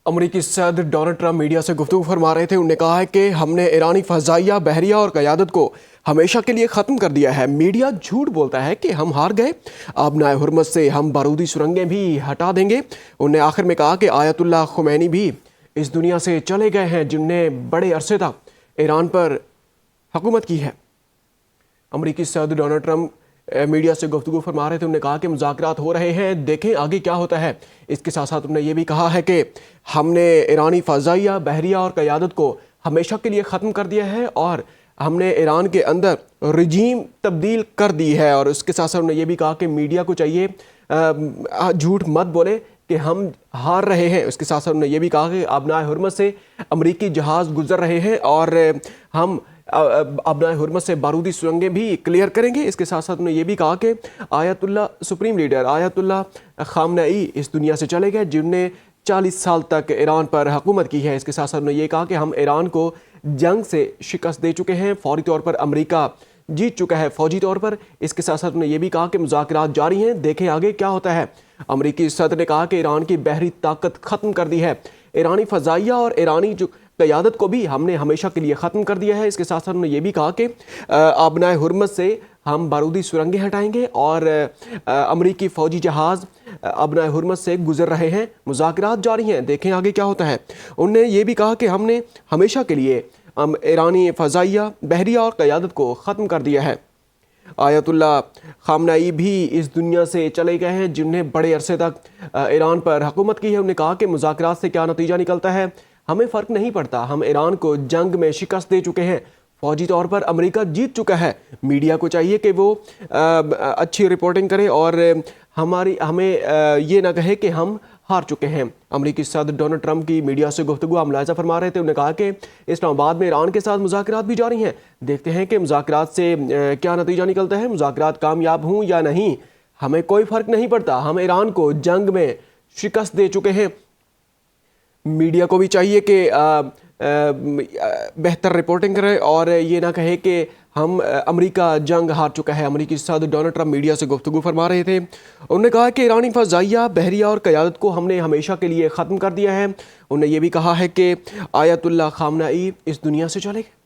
امریکی صدر Donald Trump media سے گفتگو فرما رہے تھے. انہوں نے کہا ہے کہ ہم نے ایرانی فضائیہ، بحریہ اور قیادت کو ہمیشہ کے لیے ختم کر دیا ہے. میڈیا جھوٹ بولتا ہے کہ ہم ہار گئے. آبنائے حرمت سے ہم بارودی سرنگیں بھی ہٹا دیں گے. انہوں نے آخر میں کہا کہ آیت اللہ خمینی بھی اس دنیا سے چلے گئے ہیں جن نے بڑے عرصے تک ایران پر حکومت کی ہے. امریکی صدر ڈونلڈ ٹرمپ میڈیا سے گفتگو فرما رہے تھے. انہوں نے کہا کہ مذاکرات ہو رہے ہیں، دیکھیں آگے کیا ہوتا ہے. اس کے ساتھ ساتھ انہوں نے یہ بھی کہا ہے کہ ہم نے ایرانی فضائیہ، بحریہ اور قیادت کو ہمیشہ کے لیے ختم کر دیا ہے اور ہم نے ایران کے اندر رجیم تبدیل کر دی ہے. اور اس کے ساتھ ساتھ انہوں نے یہ بھی کہا کہ میڈیا کو چاہیے جھوٹ مت بولے کہ ہم ہار رہے ہیں. اس کے ساتھ ساتھ انہوں نے یہ بھی کہا کہ آبنائے حرمت سے امریکی جہاز گزر رہے ہیں اور ہم آبنائے حرمت سے بارودی سرنگیں بھی کلیئر کریں گے. اس کے ساتھ ساتھ انہوں نے یہ بھی کہا کہ آیت اللہ سپریم لیڈر آیت اللہ خامنئی اس دنیا سے چلے گئے جن نے 40 سال تک ایران پر حکومت کی ہے. اس کے ساتھ ساتھ انہوں نے یہ کہا کہ ہم ایران کو جنگ سے شکست دے چکے ہیں. فوری طور پر امریکہ جیت چکا ہے فوجی طور پر. اس کے ساتھ ساتھ انہوں نے یہ بھی کہا کہ مذاکرات جاری ہیں، دیکھیں آگے کیا ہوتا ہے. امریکی صدر نے کہا کہ ایران کی بحری طاقت ختم کر دی ہے. ایرانی فضائیہ اور ایرانی جو قیادت کو بھی ہم نے ہمیشہ کے لیے ختم کر دیا ہے. اس کے ساتھ ساتھ انہوں نے یہ بھی کہا کہ آبنائے حرمت سے ہم بارودی سرنگیں ہٹائیں گے اور امریکی فوجی جہاز آبنائے حرمت سے گزر رہے ہیں. مذاکرات جاری ہیں، دیکھیں آگے کیا ہوتا ہے. انہوں نے یہ بھی کہا کہ ہم نے ہمیشہ کے لیے ایرانی فضائیہ، بحریہ اور قیادت کو ختم کر دیا ہے. آیت اللہ خامنئی بھی اس دنیا سے چلے گئے ہیں جن نے بڑے عرصے تک ایران پر حکومت کی ہے. انہوں نے کہا کہ مذاکرات سے کیا نتیجہ نکلتا ہے ہمیں فرق نہیں پڑتا. ہم ایران کو جنگ میں شکست دے چکے ہیں، فوجی طور پر امریکہ جیت چکا ہے. میڈیا کو چاہیے کہ وہ اچھی رپورٹنگ کرے اور ہمیں یہ نہ کہے کہ ہم ہار چکے ہیں. امریکی صدر ڈونلڈ ٹرمپ کی میڈیا سے گفتگو آپ ملاحظہ فرما رہے تھے. انہوں نے کہا کہ اسلام آباد میں ایران کے ساتھ مذاکرات بھی جاری ہیں، دیکھتے ہیں کہ مذاکرات سے کیا نتیجہ نکلتا ہے. مذاکرات کامیاب ہوں یا نہیں ہمیں کوئی فرق نہیں پڑتا، ہم ایران کو جنگ میں شکست دے چکے ہیں. میڈیا کو بھی چاہیے کہ بہتر رپورٹنگ کرے اور یہ نہ کہے کہ ہم امریکہ جنگ ہار چکا ہے. امریکی صدر ڈونلڈ ٹرمپ میڈیا سے گفتگو فرما رہے تھے. انہوں نے کہا کہ ایرانی فضائیہ، بحریہ اور قیادت کو ہم نے ہمیشہ کے لیے ختم کر دیا ہے. انہوں نے یہ بھی کہا ہے کہ آیت اللہ خامنئی اس دنیا سے چلے گئے.